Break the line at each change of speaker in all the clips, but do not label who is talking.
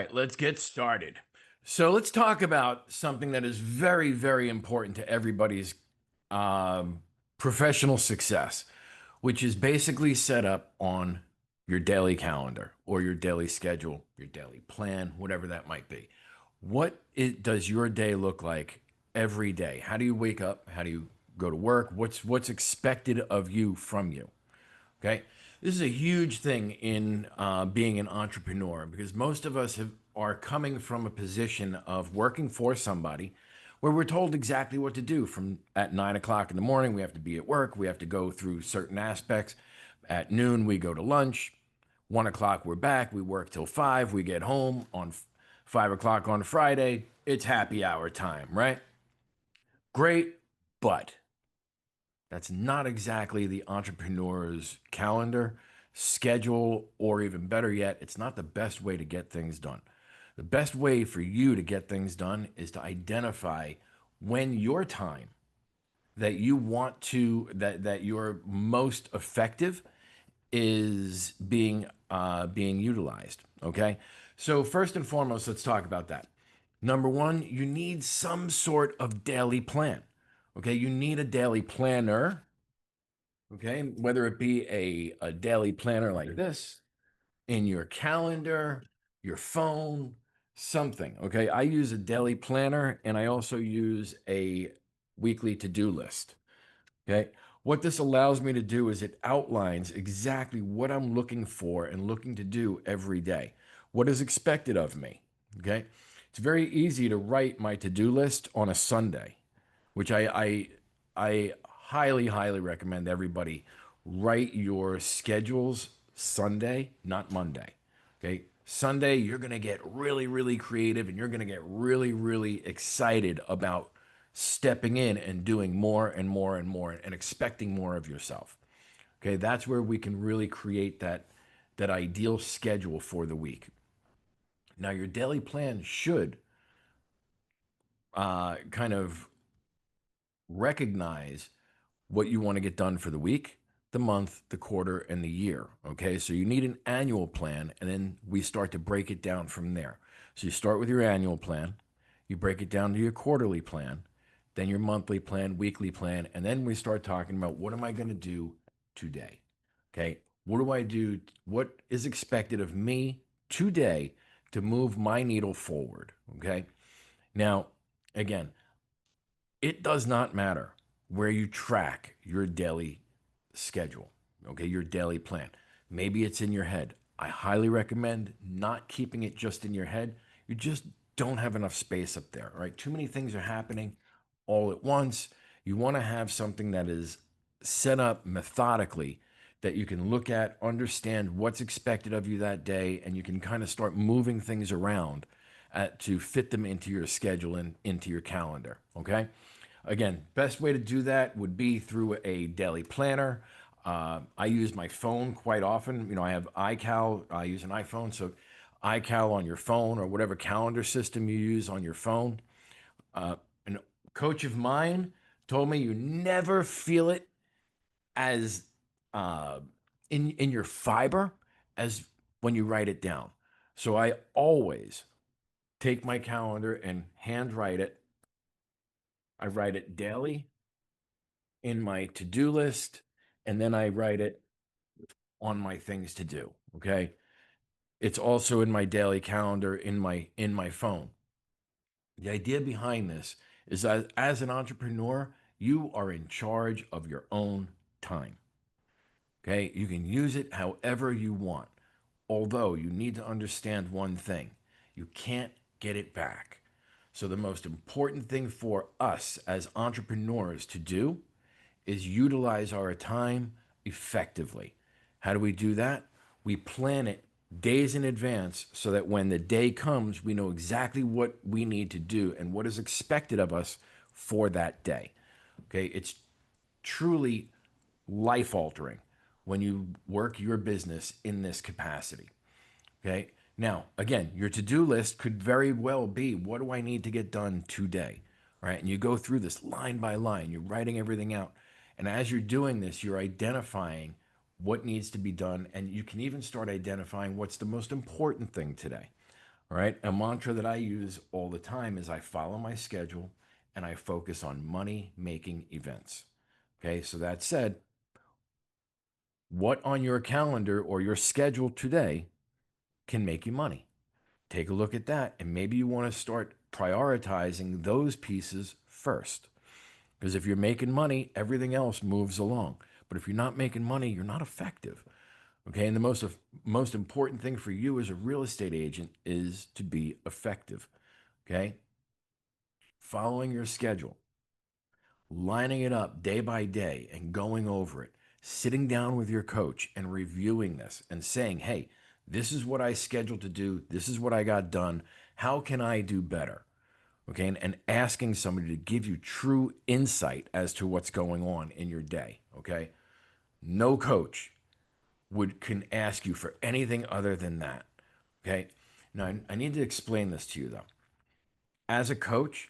right, let's get started. So let's talk about something that is very, very important to everybody's um, professional success, which is basically set up on your daily calendar or your daily schedule, your daily plan, whatever that might be. Does your day look like every day? How do you wake up? How do you go to work? What's expected of you from you? Okay. This is a huge thing in being an entrepreneur because most of us are coming from a position of working for somebody where we're told exactly what to do from at 9 o'clock in the morning. We have to be at work. We have to go through certain aspects. At noon, we go to lunch. 1 o'clock, we're back. We work till 5. We get home on 5 o'clock on Friday. It's happy hour time, right? Great. But that's not exactly the entrepreneur's calendar, schedule, or even better yet, it's not the best way to get things done. The best way for you to get things done is to identify when your time that you want to that you're most effective is being utilized. Okay, so first and foremost, let's talk about that. Number one, you need some sort of daily plan. Okay, you need a daily planner. Okay, whether it be a daily planner like this in your calendar, your phone, something. Okay, I use a daily planner and I also use a weekly to-do list. Okay, what this allows me to do is it outlines exactly what I'm looking for and looking to do every day, what is expected of me. Okay, it's very easy to write my to-do list on a Sunday, which I highly, highly recommend everybody write your schedules Sunday, not Monday. Okay. Sunday, you're going to get really, really creative and you're going to get really, really excited about stepping in and doing more and more and more and expecting more of yourself. Okay. That's where we can really create that ideal schedule for the week. Now, your daily plan should kind of recognize what you want to get done for the week, the month, the quarter, and the year. Okay. So you need an annual plan, and then we start to break it down from there. So you start with your annual plan, you break it down to your quarterly plan, then your monthly plan, weekly plan, and then we start talking about what am I going to do today? Okay. What do I do? What is expected of me today to move my needle forward? Okay. Now, again, it does not matter where you track your daily schedule, okay, your daily plan. Maybe it's in your head. I highly recommend not keeping it just in your head. You just don't have enough space up there, right? Too many things are happening all at once. You want to have something that is set up methodically that you can look at, understand what's expected of you that day, and you can kind of start moving things around to fit them into your schedule and into your calendar, okay? Again, best way to do that would be through a daily planner. I use my phone quite often. You know, I have iCal. I use an iPhone, so iCal on your phone or whatever calendar system you use on your phone. An coach of mine told me you never feel it as uh, in your fiber as when you write it down. So I always take my calendar and handwrite it. I write it daily in my to-do list, and then I write it on my things to do. Okay. It's also in my daily calendar in my phone. The idea behind this is that as an entrepreneur, you are in charge of your own time. Okay. You can use it however you want. Although you need to understand one thing, you can't get it back. So the most important thing for us as entrepreneurs to do is utilize our time effectively. How do we do that? We plan it days in advance so that when the day comes, we know exactly what we need to do and what is expected of us for that day. Okay, it's truly life altering when you work your business in this capacity. Okay. Now, again, your to do list could very well be what do I need to get done today? All right. And you go through this line by line, you're writing everything out. And as you're doing this, you're identifying what needs to be done. And you can even start identifying what's the most important thing today. All right. A mantra that I use all the time is I follow my schedule and I focus on money making events. Okay. So that said, what on your calendar or your schedule today can make you money? Take a look at that. And maybe you want to start prioritizing those pieces first. Because if you're making money, everything else moves along. But if you're not making money, you're not effective. Okay. And the most important thing for you as a real estate agent is to be effective. Okay. Following your schedule, lining it up day by day and going over it, sitting down with your coach and reviewing this and saying, hey, this is what I scheduled to do. This is what I got done. How can I do better? Okay. And asking somebody to give you true insight as to what's going on in your day. Okay. No coach would can ask you for anything other than that. Okay. Now, I need to explain this to you though. As a coach,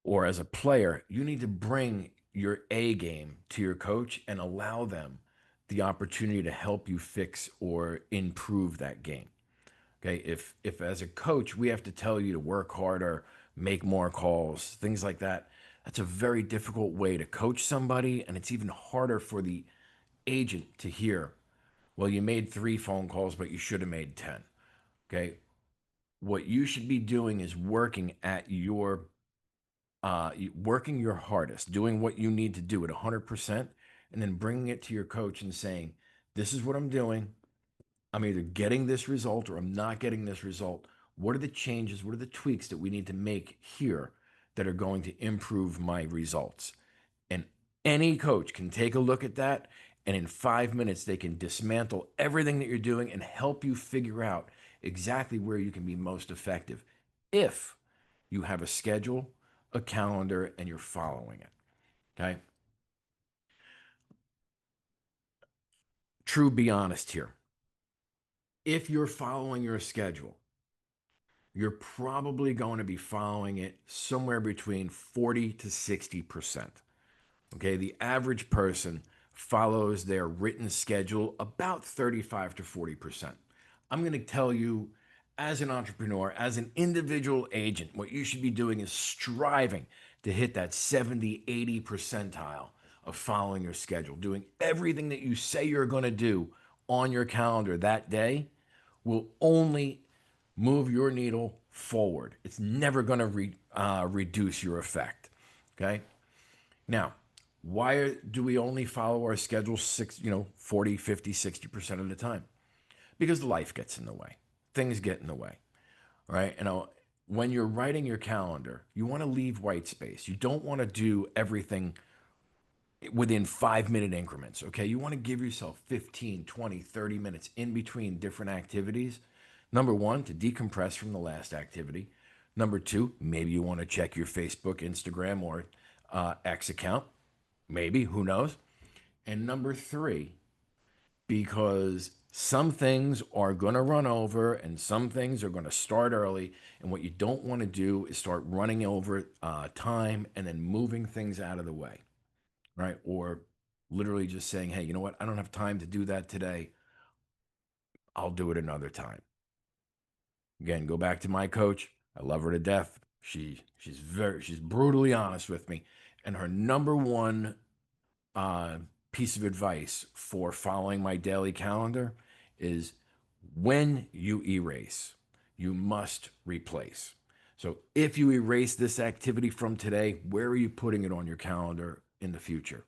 or as a player, you need to bring your A game to your coach and allow them the opportunity to help you fix or improve that game. Okay. If as a coach, we have to tell you to work harder, make more calls, things like that, that's a very difficult way to coach somebody. And it's even harder for the agent to hear, well, you made 3 phone calls, but you should have made 10. Okay. What you should be doing is working at your working your hardest, doing what you need to do at 100%, and then bringing it to your coach and saying, this is what I'm doing. I'm either getting this result or I'm not getting this result. What are the changes? What are the tweaks that we need to make here that are going to improve my results? And any coach can take a look at that. And in 5 minutes, they can dismantle everything that you're doing and help you figure out exactly where you can be most effective if you have a schedule, a calendar, and you're following it. Okay. True, be honest here. If you're following your schedule, you're probably going to be following it somewhere between 40 to 60%. Okay. The average person follows their written schedule about 35 to 40%. I'm going to tell you, as an entrepreneur, as an individual agent, what you should be doing is striving to hit that 70, 80 percentile of following your schedule, doing everything that you say you're going to do on your calendar that day will only move your needle forward. It's never going to reduce your effect. Okay. Now, do we only follow our schedule 40, 50, 60% of the time? Because life gets in the way. Things get in the way, right? When you're writing your calendar, you want to leave white space. You don't want to do everything within 5 minute increments, okay? You want to give yourself 15, 20, 30 minutes in between different activities. Number one, to decompress from the last activity. Number two, maybe you want to check your Facebook, Instagram, or X account. Maybe, who knows? And number three, because some things are going to run over and some things are going to start early. And what you don't want to do is start running over time and then moving things out of the way, right? Or literally just saying, hey, you know what? I don't have time to do that today. I'll do it another time. Again, go back to my coach. I love her to death. She's brutally honest with me. And her number one uh, piece of advice for following my daily calendar is when you erase, you must replace. So if you erase this activity from today, where are you putting it on your calendar in the future?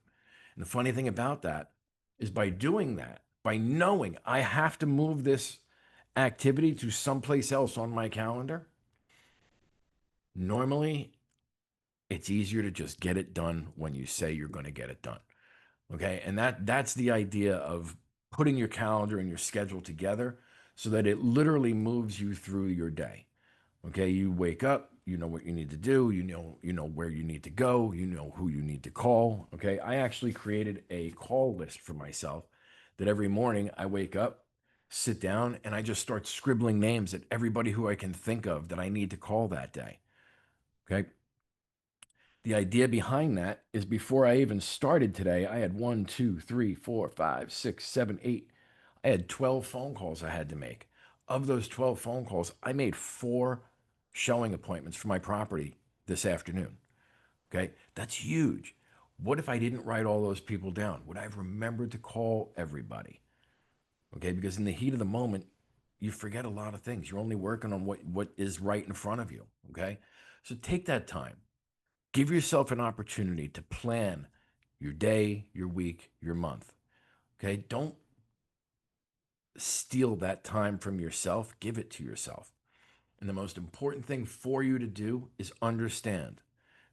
And the funny thing about that is by doing that, by knowing I have to move this activity to someplace else on my calendar, normally it's easier to just get it done when you say you're going to get it done. Okay. And that's the idea of putting your calendar and your schedule together so that it literally moves you through your day. Okay. You wake up, you know what you need to do, you know where you need to go, you know who you need to call. Okay. I actually created a call list for myself that every morning I wake up, sit down, and I just start scribbling names at everybody who I can think of that I need to call that day. Okay. The idea behind that is before I even started today, I had one, two, three, four, five, six, seven, eight. I had 12 phone calls I had to make. Of those 12 phone calls, I made 4 showing appointments for my property this afternoon. Okay. That's huge. What if I didn't write all those people down? Would I have remembered to call everybody? Okay. Because in the heat of the moment, you forget a lot of things. You're only working on what is right in front of you. Okay. So take that time. Give yourself an opportunity to plan your day, your week, your month. Okay. Don't steal that time from yourself. Give it to yourself. And the most important thing for you to do is understand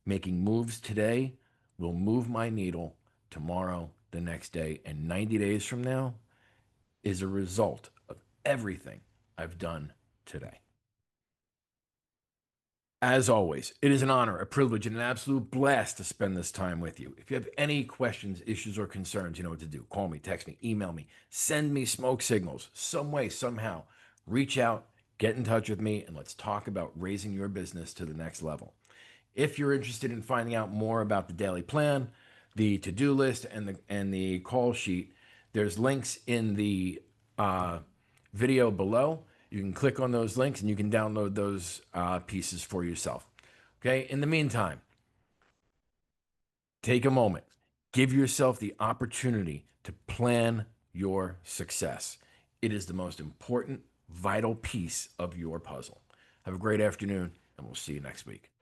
making moves today will move my needle tomorrow, the next day, and 90 days from now is a result of everything I've done today. As always, it is an honor, a privilege, and an absolute blast to spend this time with you. If you have any questions, issues, or concerns, you know what to do. Call me, text me, email me, send me smoke signals, some way, somehow. Reach out, get in touch with me, and let's talk about raising your business to the next level. If you're interested in finding out more about the daily plan, the to-do list, and the call sheet, there's links in the uh, video below. You can click on those links and you can download those pieces for yourself. Okay. In the meantime, take a moment, give yourself the opportunity to plan your success. It is the most important, vital piece of your puzzle. Have a great afternoon, and we'll see you next week.